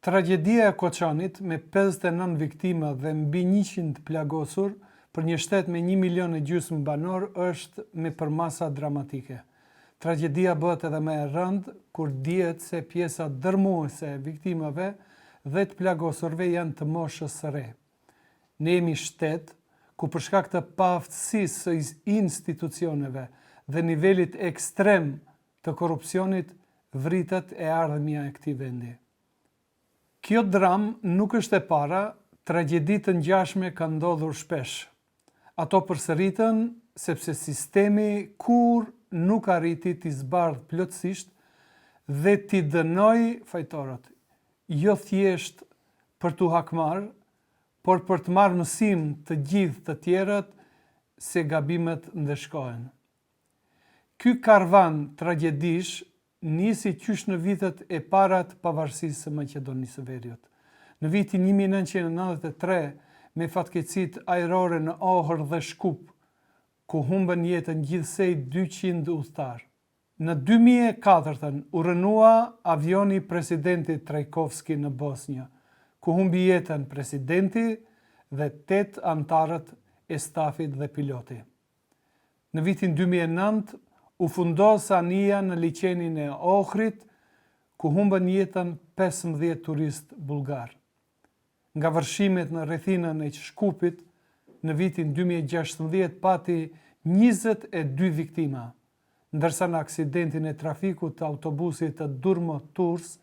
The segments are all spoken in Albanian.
Tragjedia e Koçanit me 59 viktima dhe mbi 100 plagosur për një shtet me 1,5 milion banor është me përmasa dramatike. Tragjedia bëhet edhe më e rëndë kur dihet se pjesa dërmuese e viktimave dhe të plagosurve janë të moshës së re. Ne jemi shtet ku për shkak të paaftësisë së institucioneve dhe nivelit ekstrem të korrupsionit vritet e ardhmja e këtij vendi. Kjo dram nuk është e para, tragjedi të ngjashme kanë ndodhur shpesh. Ato përsëritën sepse sistemi kur nuk arriti t'i zbardhë plotësisht dhe t'i dënoi fajtorët, jo thjesht për t'u hakmarrë, por për të marrë mësim të gjithë të tjerët se gabimet ndeshkohen. Ky karvan tragjedish nisi qysh në vitet e para të pavarësisë së Maqedonisë së Veriut. Në vitin 1993, me fatkeqësitë ajrore në Ohër dhe Shkup, ku humbën jetën gjithsej 200 udhëtar. Në 2004 u rënua avioni presidentit Trajkovski në Bosnjë, ku humbi jetën presidenti dhe 8 anëtarët e stafit dhe piloti. Në vitin 2009 u fundos anija në liçenin e Ohrit, ku humbën jetën 15 turistë bullgar. Nga vërshimet në rrethinën e Shkupit, në vitin 2016 pati 22 viktima, ndërsa në aksidentin e trafikut të autobusit të Durrës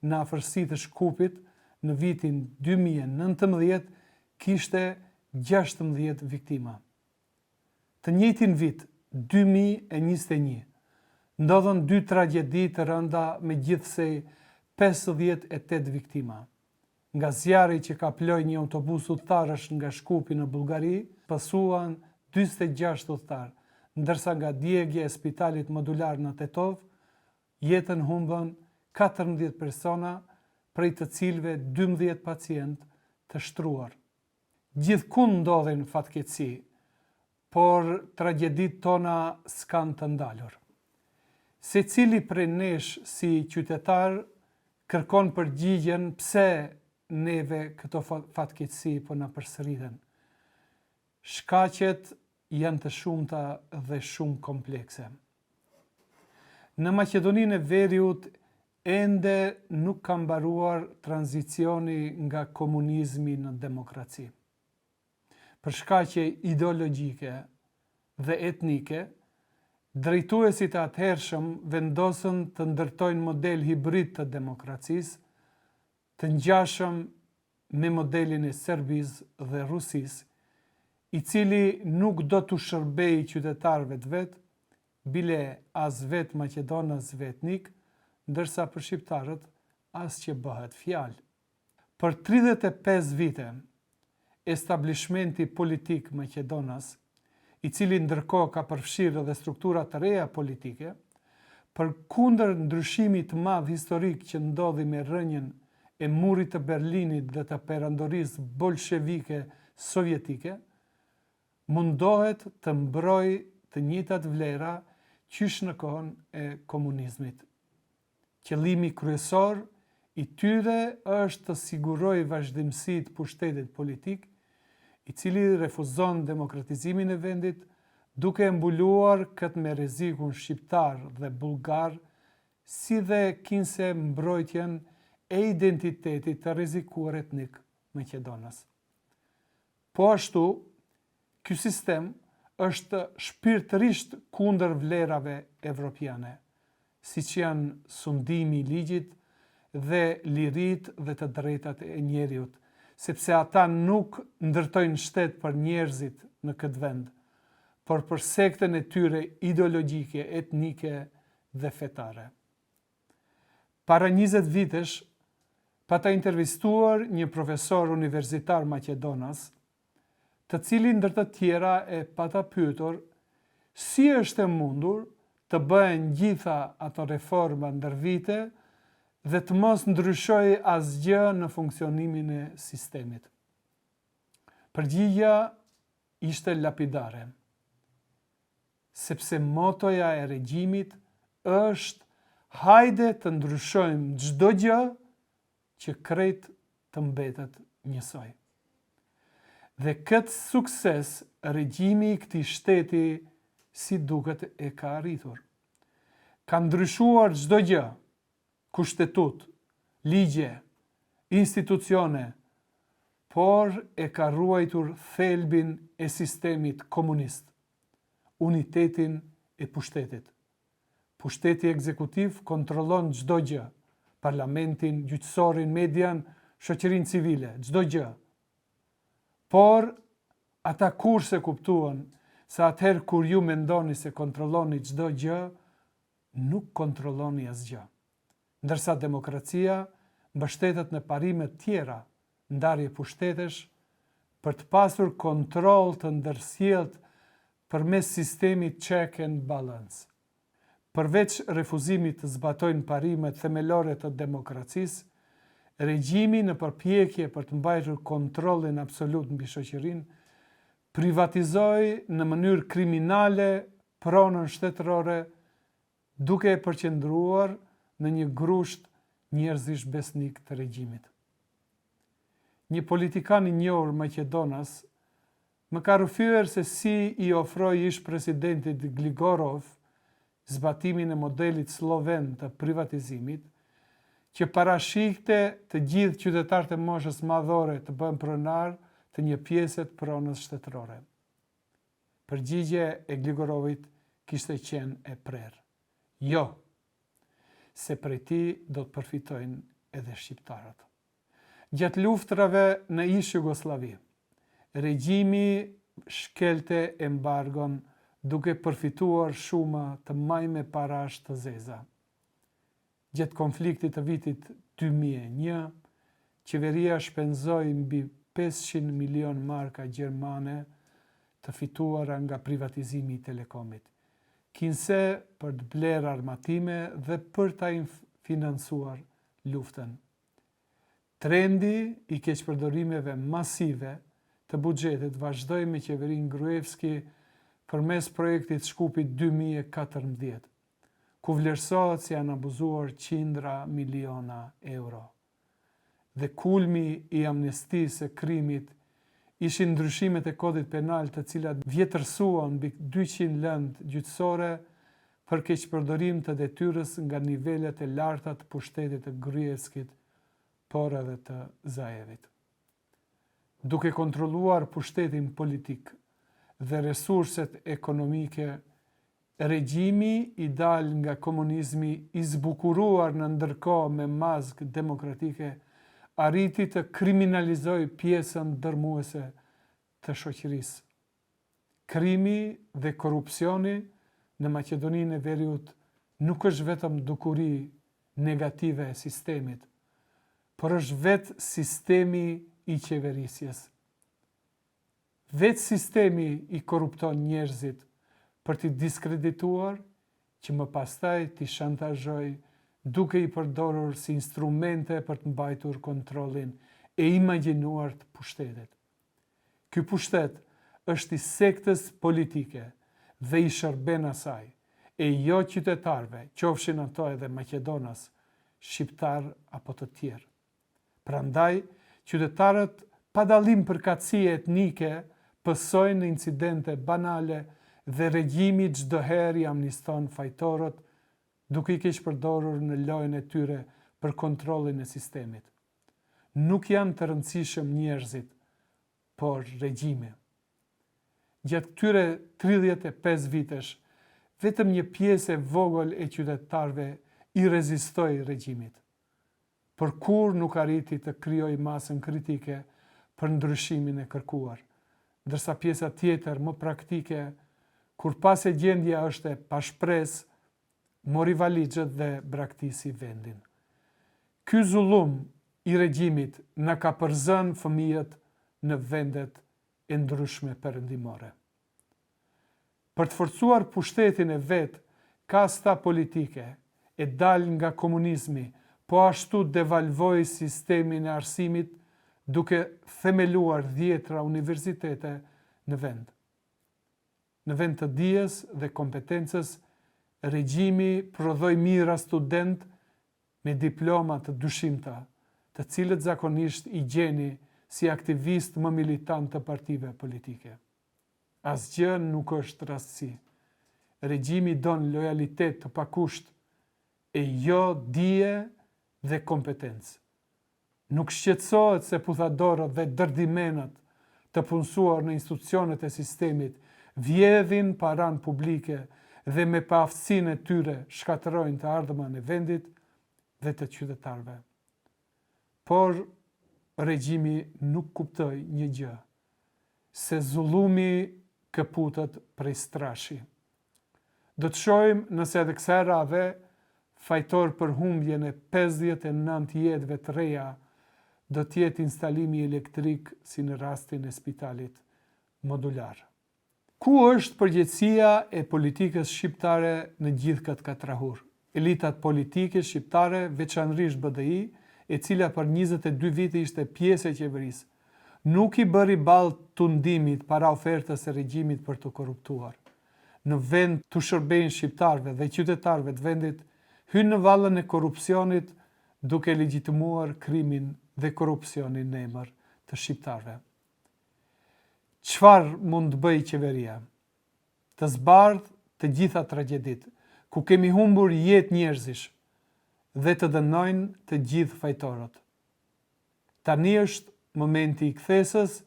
në afërsi të Shkupit, në vitin 2019 kishte 16 viktima. Të njëjtin vit, 2021, ndodhen 2 tragjedi të rënda me gjithsej 58 viktima. Nga zjarri që kaploi një autobus udhëtarësh nga Shkupi në Bullgari, pasuan 46 udhëtar, ndërsa nga djegja e spitalit modular në Tetov, jetën humbën 14 persona, prej të cilëve 12 pacient të shtruar. Gjithkund ndodhin fatkeqësi, por tragjedit tona s'kan të ndalur. Secili prej nesh si qytetar kërkon përgjigjen pse neve këto fatkeqësi po na përsëriten. Shkaqet janë të shumta dhe shumë komplekse. Në Maqedoninë e Veriut ende nuk ka mbaruar tranzicioni nga komunizmi në demokraci. Për shkaqe ideologjike dhe etnike, drejtuesit e atëhershëm vendosën të ndërtojnë model hibrid të demokracisë, të ngjashëm me modelin e Serbisë dhe Rusisë, i cili nuk do t'u shërbejë qytetarëve të vet, bile as vet Maqedon as vetnik, ndërsa për shqiptarët as që bëhet fjalë. Për 35 vite, establishmenti politik Maqedonas, i cili ndërkohë ka përfshirë edhe struktura të reja politike, përkundër ndryshimit të madh historik që ndodhi me rënien e murit të Berlinit dhe të perandorisë bolshevike sovjetike, mundohet të mbrojë të njëjtat vlera qysh në kohën e komunizmit. Qëllimi kryesor i tyre është të sigurojë vazhdimsi të pushtetit politik, i cili refuzon demokratizimin e vendit, duke mbuluar këtë me rrezikun shqiptar dhe bullgar, si dhe kinse mbrojtjen e identitetit të rrezikuar etnik Maqedonas. Po ashtu, ky sistem është shpirtërisht kundër vlerave evropiane, siç janë sundimi i ligjit dhe liritë dhe të drejtat e njeriut, sepse ata nuk ndërtojnë shtet për njerëzit në këtë vend, por për sektën e tyre ideologjike, etnike dhe fetare. Para 20 vitesh, pata intervistuar një profesor universitar Maqedonas, të cilin ndër të tjera e pata pyetur si është e mundur të bëhen gjitha ato reforma ndër vite dhe të mos ndryshoj asgjë në funksionimin e sistemit. Përgjigja ishte lapidare, sepse motoja e regjimit është hajde të ndryshojmë çdo gjë që krejt të mbetet njësoj. Dhe këtë sukses, regjimi i këtij shteti si duket e ka arritur. Ka ndryshuar çdo gjë, kushtetut, ligje, institucione, por e ka ruajtur thelbin e sistemit komunist, unitetin e pushtetit. Pushteti ekzekutiv kontrollon çdo gjë, parlamentin, gjyqësorin, median, shoqërinë civile, çdo gjë. Por ata kurse kuptuan se atëherë kur ju mendoni se kontrolloni çdo gjë, nuk kontrolloni asgjë. Ndërsa demokracia mbështetet në parime tjera, ndarje pushtetesh, për të pasur kontroll të ndërsjellët përmes sistemit check and balance. Përveç refuzimit të zbatojnë parimet themelore të demokracisë, regjimi në përpjekje për të mbajtur kontrollin absolut mbi shoqërinë, privatizoi në mënyrë kriminale pronën shtetërore, duke e përqendruar në një grusht njerëzish besnik të regjimit. Një politikan i njohur maqedonas më ka rrëfyer se si i ofroi ish presidentit Gligorov zbatimin e modelit sloven të privatizimit, që parashikte të gjithë qytetarët e moshës madhore të bëhen pronar të një pjese të pronës shtetërore. Përgjigje e Gligorovit kishte qenë e prerë. Jo, se prej tij do të përfitojnë edhe shqiptarët. Gjatë luftrave në ish Jugosllavi, regjimi shkelte embargon duke përfituar shuma të majme parash të zeza. Gjatë konfliktit të vitit 2001, qeveria shpenzoi mbi 500 milion marka gjermane të fituara nga privatizimi i telekomit, kinse për të blerë armatime dhe për ta financuar luftën. Trendi i keqpërdorimeve masive të buxhetit vazhdoi me qeverinë Gruevski përmes projektit Shkupi 2014, ku vlerësohet se janë abuzuar qindra miliona euro. Dhe kulmi i amnestisë së krimit ishin ndryshimet e kodit penal të cilat vjetërsuan mbi 200 lëndë gjyqësore për keqpërdorim të detyrës nga nivelet e larta të pushtetit të Gruevskit, por edhe të Zaevit. Duke kontrolluar pushtetin politik dhe resurset ekonomike, regjimi i dal nga komunizmi i zbukuruar në ndërkohë me mazg demokratike, arriti të kriminalizoj pjesën dërmuese të shoqërisë. Krimi dhe korrupsioni në Maqedoninë e Veriut nuk është vetëm dukuri negative e sistemit, por është vetë sistemi i qeverisjes. Vetë sistemi i korrupton njerëzit për t'i diskredituar, që më pastaj t'i shantazhoj duke i përdorur si instrumente për të mbajtur kontrollin e imagjinuar të pushtetit. Ky pushtet është i sektës politike dhe i shërben asaj, e jo qytetarve, qofshin ato edhe Maqedonas, shqiptar apo të tjerë. Prandaj, qytetarët pa dallim përkatësie etnike pësojnë incidente banale dhe regjimi çdo herë i amniston fajtorët, duke i keqpërdorur në lojën e tyre për kontrollin e sistemit. Nuk janë të rëndësishëm njerëzit, por regjimi. Gjatë këtyre 35 vitesh, vetëm një pjesë e vogël e qytetarëve i rezistoi regjimit, por kur nuk arriti të krijojë masën kritike për ndryshimin e kërkuar, ndërsa pjesa tjetër më praktike, kur pas e gjendja është e pashpresë, mori valixhet dhe braktisi vendin. Ky zullum i regjimit na ka përzënë fëmijët në vendet e ndryshme perëndimore. Për të forcuar pushtetin e vet, kasta politike e dal nga komunizmi, po ashtu devalvoi sistemin e arsimit duke themeluar 10 universitete në vend. Në vend të dijes dhe kompetencës, regjimi prodhoi mijëra student me diploma të dyshimta, të cilët zakonisht i gjeni si aktivist më militant të partive politike. Asgjë nuk është rastësi. Regjimi don lojalitet të pakusht e jo dije dhe kompetencë. Nuk shqetësohet se puthadorët dhe dërdimenat të punësuar në institucionet e sistemit vjedhin paran publike dhe me paaftësinë e tyre shkatërrojnë të ardhmën e vendit dhe të qytetarëve. Por regjimi nuk kuptoi një gjë, se zullumi këputet prej strashi. Do të shohim nëse edhe kësaj radhe fajtor për humbjen e 59 jetëve të reja do të jetë instalimi elektrik si në rastin e spitalit modular. Ku është përgjegjësia e politikës shqiptare në gjithë këtë katrahur? Elitat politike shqiptare, veçanërisht BDI, e cila për 22 vite ishte pjesë e qeverisë, nuk i bëri balë tundimit para ofertës e regjimit për të korruptuar. Në vend të shërbejnë shqiptarëve dhe qytetarëve të vendit, hynë në vallën e korrupsionit duke legjitimuar krimin dhe korrupsionin në emër të shqiptarëve. Çfarë mund të bëjë qeveria? Të zbardhë të gjitha tragjedit, ku kemi humbur jetë njerëzish dhe të dënojnë të gjithë fajtorët. Tani është momenti i kthesës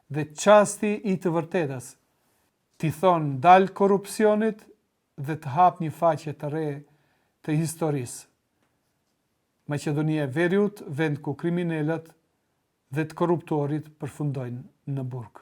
dhe çasti i të vërtetës. T'i thonë ndal korrupsionit dhe të hap një faqe të re të historisë. Maqedonia e Veriut, vend ku kriminalët dhe të korruptorit përfundojnë në burg.